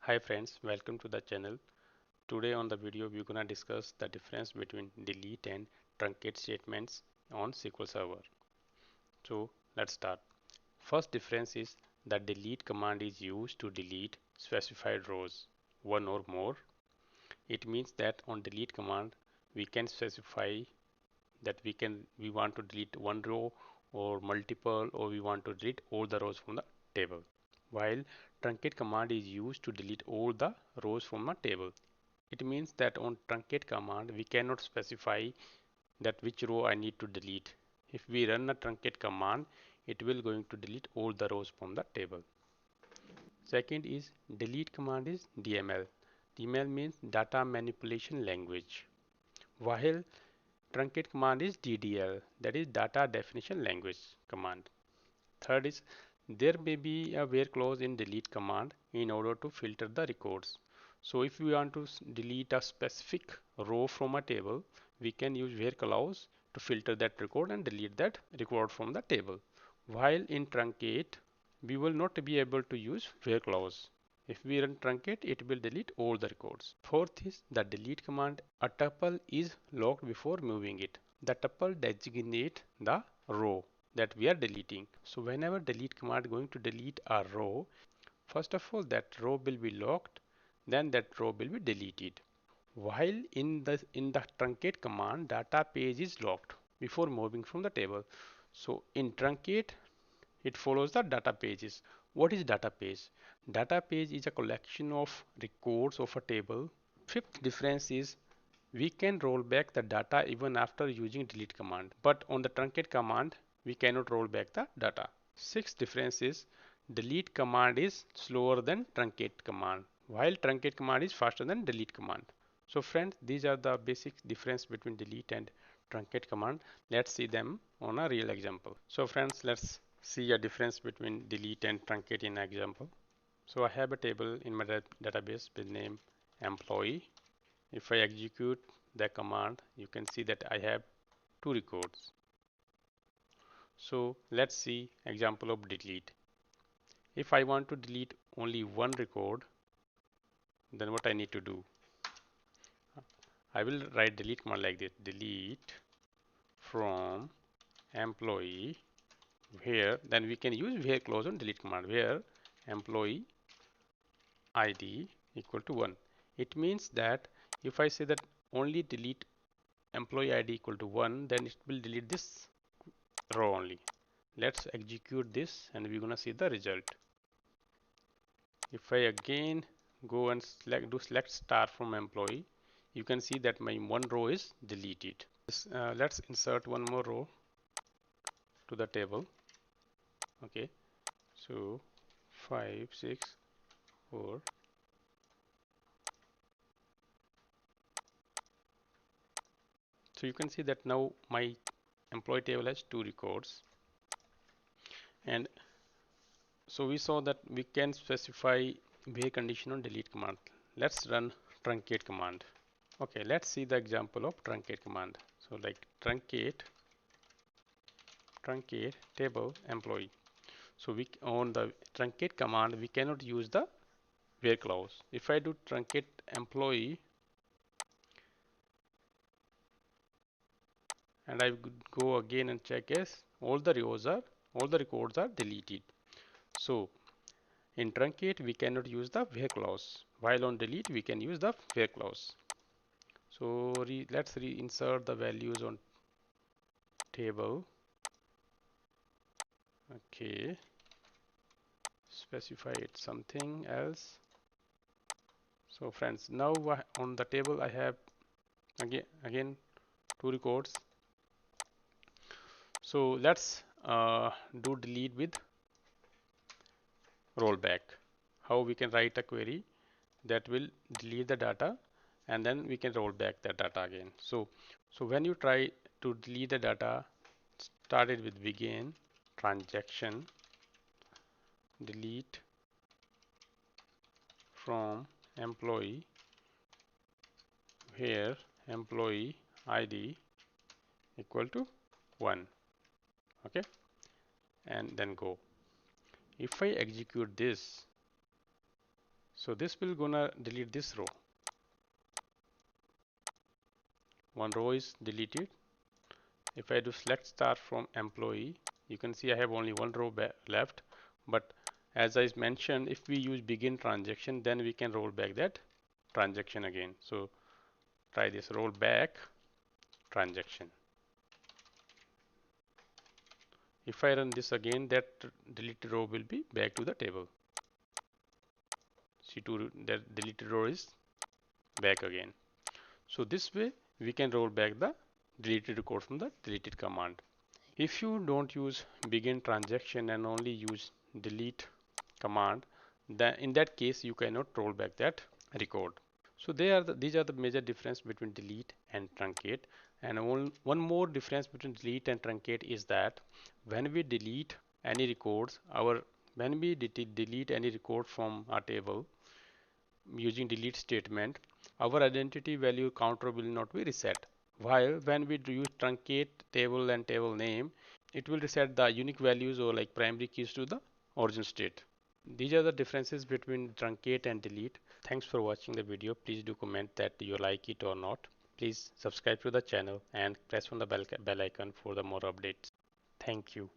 Hi friends, welcome to the channel. Today on the video we're gonna discuss the difference between delete and truncate statements on SQL Server. So let's start. First difference is that delete command is used to delete specified rows, one or more. It means that on delete command we can specify that we want to delete one row or multiple, or we want to delete all the rows from the table. While truncate command is used to delete all the rows from a table. It means that on truncate command we cannot specify that which row I need to delete. If we run a truncate command, it will going to delete all the rows from the table. Second is delete command is DML. DML means data manipulation language. While truncate command is DDL, that is data definition language command. Third is there may be a where clause in delete command in order to filter the records. So if we want to delete a specific row from a table, we can use where clause to filter that record and delete that record from the table. While in truncate, we will not be able to use where clause. If we run truncate, it will delete all the records. Fourth is the delete command. A tuple is locked before moving it. The tuple designates the row that we are deleting. So whenever delete command going to delete a row, first of all that row will be locked, then that row will be deleted. While in the truncate command, data page is locked before moving from the table. So in truncate, it follows the data pages. What is data page? Data page is a collection of records of a table. Fifth difference is we can roll back the data even after using delete command, but on the truncate command we cannot roll back the data. Sixth difference is delete command is slower than truncate command, while truncate command is faster than delete command. So friends, these are the basic difference between delete and truncate command. Let's see them on a real example. So friends, let's see a difference between delete and truncate in example. So I have a table in my database with name employee. If I execute the command, you can see that I have two records. So let's see example of delete. If I want to delete only one record, then what I need to do? I will write delete command like this: delete from employee where, then we can use where clause on delete command, where employee ID equal to 1. It means that if I say that only delete employee ID equal to 1, then it will delete this row only. Let's execute this and we're gonna see the result. If I again go and select star from employee, you can see that my one row is deleted. Let's insert one more row to the table. Okay, so 5, 6, 4. So you can see that now my employee table has two records, and so we saw that we can specify where condition on delete command. Let's run truncate command. Okay, let's see the example of truncate command. So like truncate table employee. So we on the truncate command we cannot use the where clause. If I do truncate employee and I go again and check, yes, all the records are deleted. So in truncate we cannot use the where clause, while on delete we can use the where clause. So let's reinsert the values on table. Okay, specify it something else. So friends, now on the table I have again two records. So let's do delete with rollback. How we can write a query that will delete the data and then we can roll back the data again. So when you try to delete the data, start it with begin transaction delete from employee where employee ID equal to 1. Okay, and then go. If I execute this, So this will gonna delete this row. One row is deleted. If I do select star from employee, you can see I have only one row left. But as I mentioned, if we use begin transaction, then we can roll back that transaction again. So try this, roll back transaction. If I run this again, that deleted row will be back to the table. See, that deleted row is back again. So this way we can roll back the deleted record from the deleted command. If you don't use begin transaction and only use delete command, then in that case you cannot roll back that record. So these are the major difference between delete and truncate. And one more difference between delete and truncate is that when we delete any records, when we delete any record from a table using delete statement, our identity value counter will not be reset. While when we use truncate table and table name, it will reset the unique values or like primary keys to the origin state. These are the differences between truncate and delete. Thanks for watching the video. Please do comment that you like it or not. Please subscribe to the channel and press on the bell icon for the more updates. Thank you.